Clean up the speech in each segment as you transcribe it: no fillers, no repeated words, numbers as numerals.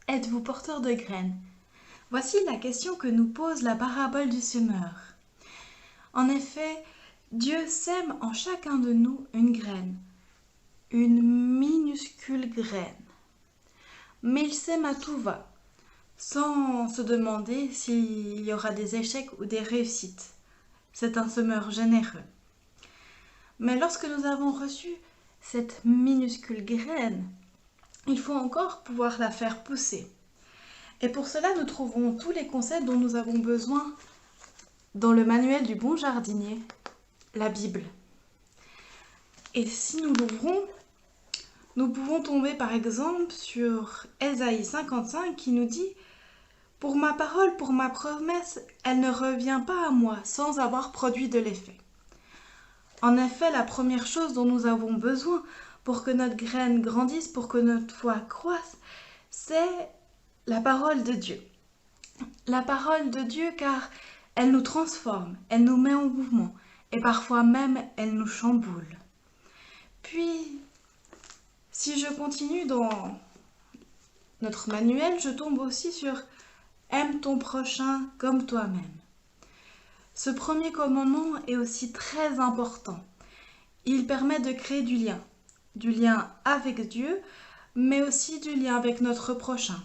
Êtes-vous porteur de graines? Voici la question que nous pose la parabole du semeur. En effet, Dieu sème en chacun de nous une graine, une minuscule graine. Mais il sème à tout va, sans se demander s'il y aura des échecs ou des réussites. C'est un semeur généreux. Mais lorsque nous avons reçu cette minuscule graine, il faut encore pouvoir la faire pousser. Et pour cela, nous trouverons tous les conseils dont nous avons besoin dans le manuel du bon jardinier, la Bible. Et si nous l'ouvrons, nous pouvons tomber par exemple sur Ésaïe 55 qui nous dit « Pour ma parole, pour ma promesse, elle ne revient pas à moi sans avoir produit de l'effet. » En effet, la première chose dont nous avons besoin pour que notre graine grandisse, pour que notre foi croisse, c'est la parole de Dieu. La parole de Dieu car elle nous transforme, elle nous met en mouvement et parfois même elle nous chamboule. Puis, si je continue dans notre manuel, je tombe aussi sur « Aime ton prochain comme toi-même ». Ce premier commandement est aussi très important. Il permet de créer du lien avec Dieu, mais aussi du lien avec notre prochain.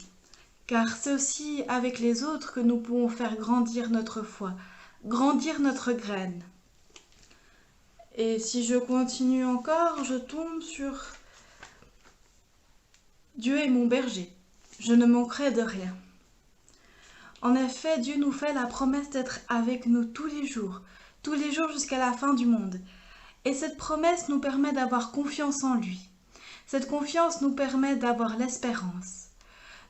Car c'est aussi avec les autres que nous pouvons faire grandir notre foi, grandir notre graine. Et si je continue encore, je tombe sur « Dieu est mon berger, je ne manquerai de rien ». En effet, Dieu nous fait la promesse d'être avec nous tous les jours jusqu'à la fin du monde. Et cette promesse nous permet d'avoir confiance en lui. Cette confiance nous permet d'avoir l'espérance.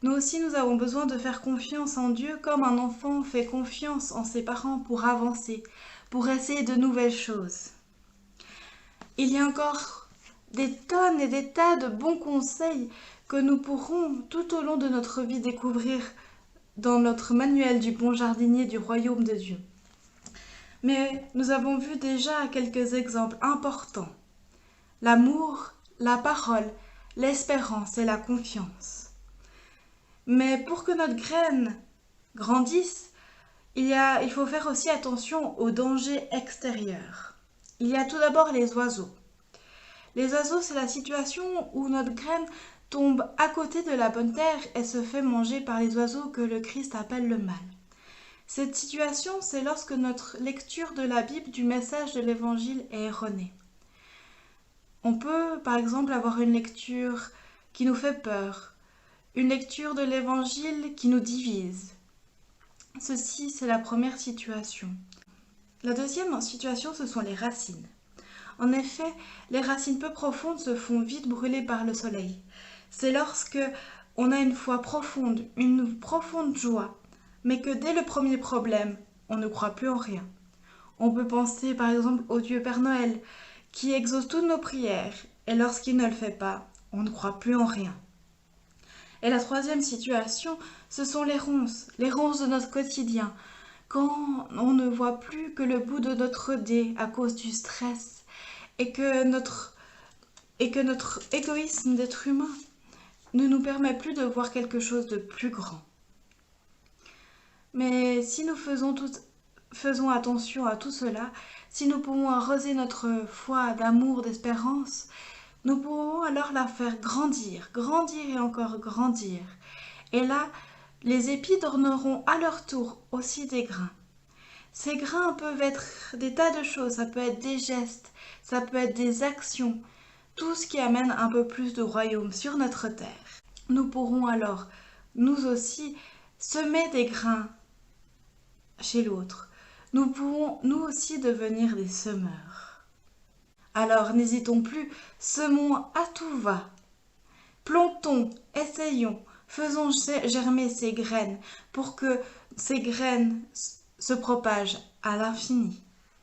Nous aussi, nous avons besoin de faire confiance en Dieu comme un enfant fait confiance en ses parents pour avancer, pour essayer de nouvelles choses. Il y a encore des tonnes et des tas de bons conseils que nous pourrons tout au long de notre vie découvrir dans notre manuel du bon jardinier du royaume de Dieu. Mais nous avons vu déjà quelques exemples importants. L'amour, la parole, l'espérance et la confiance. Mais pour que notre graine grandisse, il faut faire aussi attention aux dangers extérieurs. Il y a tout d'abord les oiseaux. Les oiseaux, c'est la situation où notre graine tombe à côté de la bonne terre et se fait manger par les oiseaux que le Christ appelle le mal. Cette situation, c'est lorsque notre lecture de la Bible, du message de l'Évangile est erronée. On peut, par exemple, avoir une lecture qui nous fait peur, une lecture de l'Évangile qui nous divise. Ceci, c'est la première situation. La deuxième situation, ce sont les racines. En effet, les racines peu profondes se font vite brûler par le soleil. C'est lorsque on a une foi profonde, une profonde joie, mais que dès le premier problème, on ne croit plus en rien. On peut penser par exemple au Dieu Père Noël, qui exauce toutes nos prières, et lorsqu'il ne le fait pas, on ne croit plus en rien. Et la troisième situation, ce sont les ronces de notre quotidien, quand on ne voit plus que le bout de notre dé à cause du stress, et que notre égoïsme d'être humain ne nous permet plus de voir quelque chose de plus grand. Mais si nous faisons attention à tout cela, si nous pouvons arroser notre foi d'amour, d'espérance, nous pourrons alors la faire grandir et encore grandir. Et là, les épis donneront à leur tour aussi des grains. Ces grains peuvent être des tas de choses, ça peut être des gestes, ça peut être des actions, tout ce qui amène un peu plus de royaume sur notre terre. Nous pourrons alors, nous aussi, semer des grains chez l'autre. Nous pouvons, nous aussi, devenir des semeurs. Alors, n'hésitons plus, semons à tout va. Plantons, essayons, faisons germer ces graines pour que ces graines se propagent à l'infini.